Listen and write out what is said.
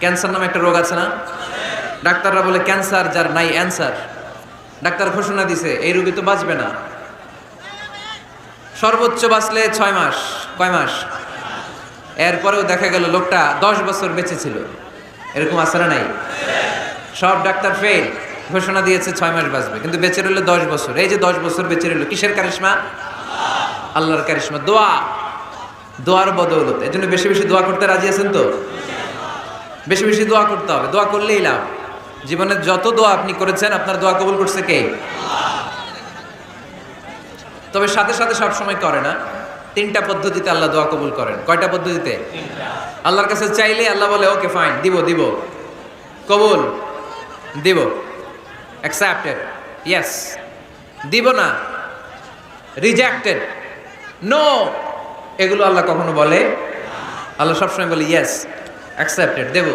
Cancer নামে একটা রোগ আছে না? ডাক্তাররা বলে ক্যান্সার যার নাই অ্যান্সার। ডাক্তার ঘোষণা দিছে এই রোগী তো বাঁচবে না, সর্বোচ্চ বাঁচলে 6 মাস। কয় মাস? এরপরেও দেখা গেল লোকটা 10 বছর বেঁচে ছিল। এরকম আছে না নাই? সব ডাক্তার ফেল, ঘোষণা দিয়েছে 6 মাস বাঁচবে, কিন্তু বেঁচে রইল 10 বছর। এই যে 10 বছর বেঁচে রইল, কিসের কারিশমা? আল্লাহর কারিশমা। দোয়ার বদৌলতে। এজন্য বেশি বেশি দোয়া করতে রাজি আছেন তো? বেশি বেশি দোয়া করতে হবে, দোয়া করলেই লাভ। জীবনে যত দোয়া আপনি করেছেন, আপনার দোয়া কবুল করছে কে? তবে সাথে সাথে সব সময় করে না। 3টা পদ্ধতিতে আল্লাহ দোয়া কবুল করেন। কয়টা পদ্ধতিতে? আল্লাহর কাছে চাইলে আল্লাহ বলে ওকে ফাইন, দিব কবুল দিব, অ্যাকসেপ্টেড, ইয়েস। দিব না, রিজেক্টেড, নো, এগুলো আল্লাহ কখনো বলে? আল্লাহ সবসময় বলে ইয়েস, অ্যাকসেপ্টেড, দেব।